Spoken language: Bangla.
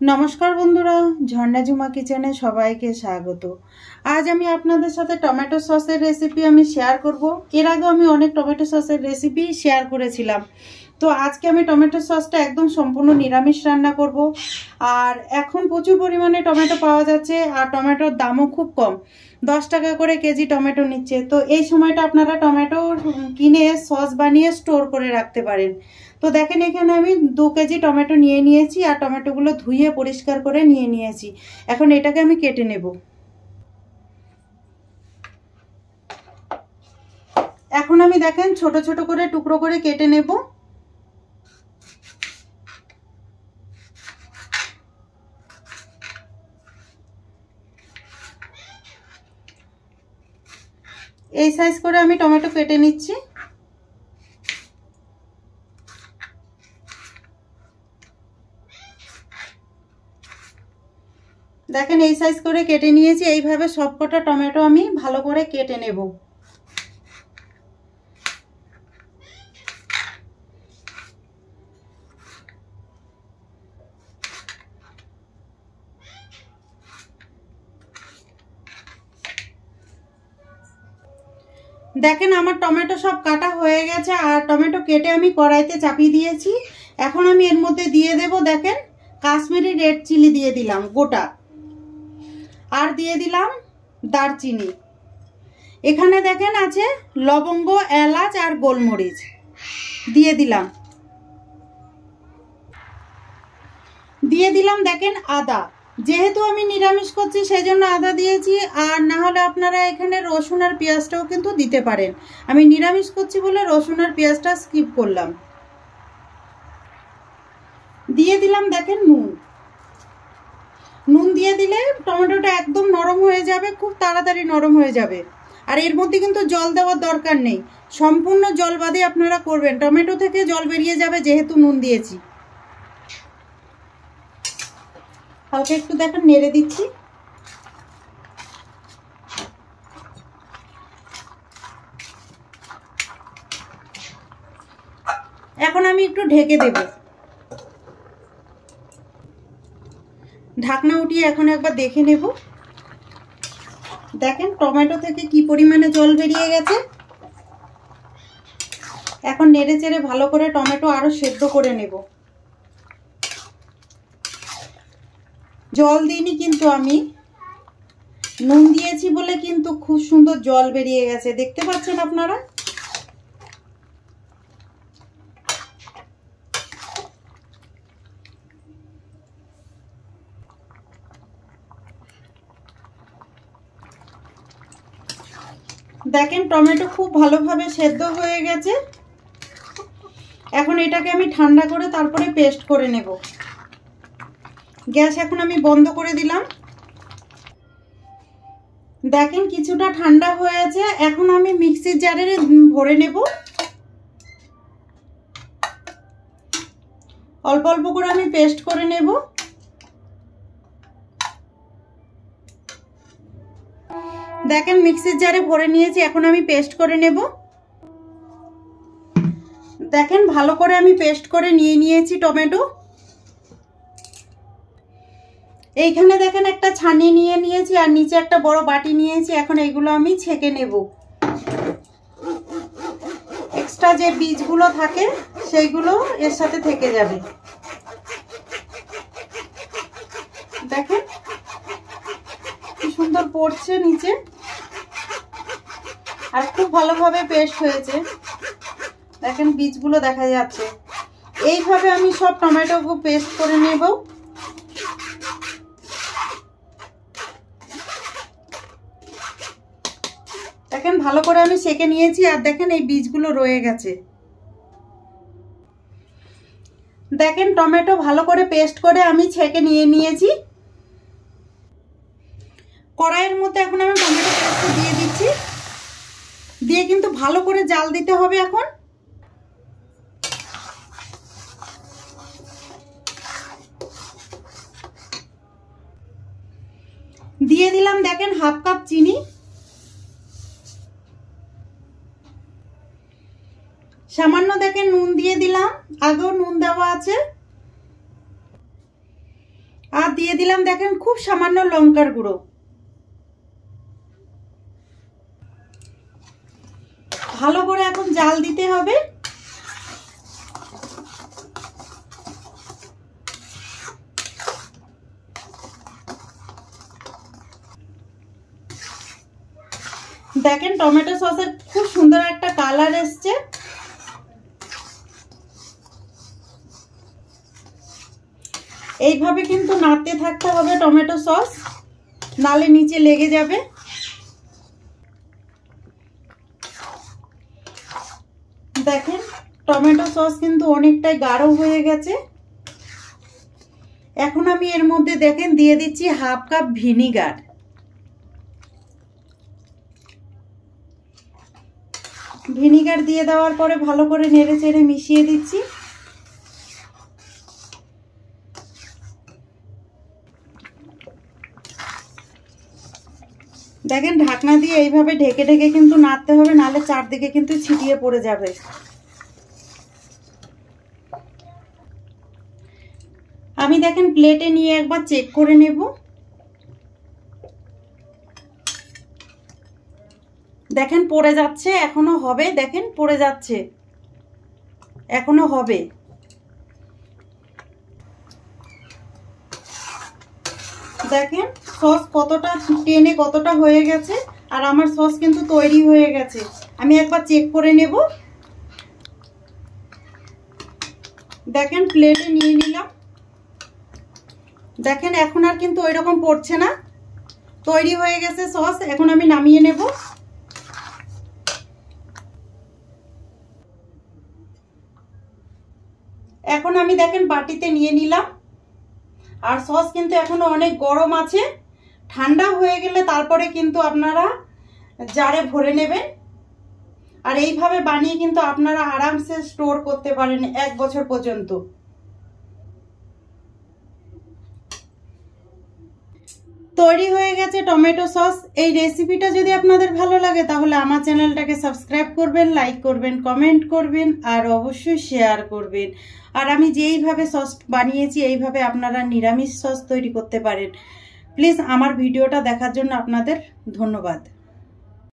নমস্কার বন্ধুরা, ঝর্ণা ঝুমা কিচেনে সবাইকে স্বাগত। আজ আমি আপনাদের সাথে টমেটো সসের রেসিপি শেয়ার করব। এর আগে আমি অনেক টমেটো সসের রেসিপি শেয়ার করেছিলাম। তো আজকে আমি টমেটো সসটা একদম সম্পূর্ণ নিরামিষ রান্না করব। আর এখন প্রচুর পরিমাণে টমেটো পাওয়া যাচ্ছে, আর টমেটোর দামও খুব কম, 10 টাকা করে কেজি টমেটো নিচ্ছে। তো এই সময়টা আপনারা টমেটো কিনে সস বানিয়ে স্টোর করে রাখতে পারেন। তো দেখেন, এখানে আমি 2 কেজি টমেটো নিয়ে নিয়েছি, আর টমেটোগুলো ধুয়ে পরিষ্কার করে নিয়ে নিয়েছি। এখন এটাকে আমি কেটে নেব। এখন আমি দেখেন ছোট ছোট করে টুকরো করে কেটে নেব। এই সাইজ করে আমি টমেটো কেটে নিচ্ছি। দেখেন এই সাইজ করে কেটে নিয়েছি। এইভাবে সবকটা টমেটো আমি ভালো করে কেটে নেব। দেখেন আমার টমেটো সব কাটা হয়ে গেছে, আর টমেটো কেটে আমি কড়াইতে চাপিয়ে দিয়েছি। এখন আমি এর মধ্যে দিয়ে দেব, দেখেন কাশ্মীরি রেড চিলি দিয়ে দিলাম গোটা, আর দিয়ে দিলাম দারচিনি। এখানে দেখেন আছে লবঙ্গ, এলাচ আর গোলমরিচ দিয়ে দিলাম। দেখেন আদা, যেহেতু আমি নিরামিষ করছি সেই জন্য আদা দিয়েছি, আর না হলে আপনারা এখানে রসুন আর পেঁয়াজটাও কিন্তু দিতে পারেন। আমি নিরামিষ করছি বলে রসুন আর পেঁয়াজটা স্কিপ করলাম। দিয়ে দিলাম দেখেন নুন দিয়ে দিলে টমেটোটা একদম নরম হয়ে যাবে, খুব তাড়াতাড়ি নরম হয়ে যাবে। আর এর মধ্যে কিন্তু জল দেওয়ার দরকার নেই, সম্পূর্ণ জল বাদে আপনারা করবেন। টমেটো থেকে জল বেরিয়ে যাবে যেহেতু নুন দিয়েছি। হালকা একটু দেখেন নেড়ে দিচ্ছি। এখন আমি একটু ঢেকে দেব। ঢাকনা উঠিয়ে এখন একবার দেখে নেব। দেখেন টমেটো থেকে কি পরিমাণে জল বেরিয়ে গেছে। এখন নেড়ে চেড়ে ভালো করে টমেটো আরো সেদ্ধ করে নেব। জল দিইনি কিন্তু, আমি নুন দিয়েছি বলে কিন্তু খুব সুন্দর জল বেরিয়ে গেছে, দেখতে পাচ্ছেন আপনারা। দেখেন টমেটো খুব ভালোভাবে সেদ্ধ হয়ে গেছে। এখন এটাকে আমি ঠান্ডা করে তারপরে পেস্ট করে নেব। গ্যাস এখন আমি বন্ধ করে দিলাম। দেখেন কিছুটা ঠান্ডা হয়েছে। এখন আমি মিক্সির জারে ভরে নেব। অল্প অল্প করে আমি পেস্ট করে নেব। দেখেন মিক্সির জারে ভরে নিয়েছি, এখন আমি পেস্ট করে নেব। দেখেন ভালো করে আমি পেস্ট করে নিয়েছি টমেটো। এইখানে দেখেন একটা ছানি নিয়েছি, আর নিচে একটা বড় বাটি নিয়েছি। এখন এগুলো আমি ছেঁকে নেব। এক্সট্রা যে বীজগুলো থাকে সেইগুলো এর সাথে থেকে যাবে। দেখেন কি সুন্দর পড়ছে নিচে, আর খুব ভালোভাবে পেস্ট হয়েছে। দেখেন বীজগুলো দেখা যাচ্ছে। এইভাবে আমি সব টমেটোকে পেস্ট করে নেব। দেখেন ভালো করে আমি সেঁকে নিয়েছি, আর দেখেন এই বীজগুলো রয়ে গেছে। দেখেন টমেটো ভালো করে পেস্ট করে আমি ছেঁকে নিয়েছি। কড়াইয়ের মধ্যে এখন আমি টমেটো পেস্ট দিয়ে দিচ্ছি, দিয়ে কিন্তু ভালো করে জাল দিতে হবে। এখন দিয়ে দিলাম দেখেন হাফ কাপ চিনি, সামান্য দেখেন নুন দিয়ে দিলাম, আগেও নুন দেওয়া আছে। দিয়ে দিলাম দেখেন খুব সামান্য লঙ্কার গুঁড়ো। ভালো করে এখন জাল দিতে হবে। দেখেন টমেটো সসের খুব সুন্দর একটা কালার এসছে। এইভাবে কিন্তু নাড়তে থাকতে হবে টমেটো সস, নালে নিচে লেগে যাবে। দেখেন টমেটো সস কিন্তু অনেকটাই গাঢ় হয়ে গেছে। এখন আমি এর মধ্যে দেখেন দিয়ে দিচ্ছি হাফ কাপ ভিনিগার। ভিনিগার দিয়ে দেওয়ার পরে ভালো করে নেড়ে চেড়ে মিশিয়ে দিচ্ছি। দেখেন ঢাকনা দিয়ে এইভাবে ঢেকে ঢেকে কিন্তু নাড়তে হবে, নালে চারদিকে কিন্তু ছিটিয়ে পড়ে যাবে। আমি দেখেন প্লেটে নিয়ে একবার চেক করে নেব। দেখেন পড়ে যাচ্ছে, এখনো হবে। দেখেন পড়ে যাচ্ছে, এখনো হবে। দেখেন সস কতটা টেনে কতটা হয়ে গেছে, আর আমার সস কিন্তু তৈরি হয়ে গেছে। আমি একবার চেক করে নেব। দেখেন প্লেটে নিয়ে নিলাম। দেখেন এখন আর কিন্তু ওইরকম পড়ছে না, তৈরি হয়ে গেছে সস। এখন আমি নামিয়ে নেব। এখন আমি দেখেন বাটিতে নিয়ে নিলাম। আর সস কিন্তু এখনো অনেক গরম আছে, ঠান্ডা হয়ে গেলে তারপরে কিন্তু আপনারা জারে ভরে নেবেন। আর এইভাবে বানিয়ে কিন্তু আপনারা আরামসে স্টোর করতে পারেন 1 বছর পর্যন্ত। তৈরি হয়ে গেছে টমেটো সস। এই রেসিপিটা যদি আপনাদের ভালো লাগে তাহলে আমার চ্যানেলটাকে সাবস্ক্রাইব করবেন, লাইক করবেন, কমেন্ট করবেন আর অবশ্যই শেয়ার করবেন। আর আমি যেইভাবে সস বানিয়েছি এইভাবে আপনারা নিরামিষ সস তৈরি করতে পারেন। প্লিজ আমার ভিডিওটা দেখার জন্য আপনাদের ধন্যবাদ।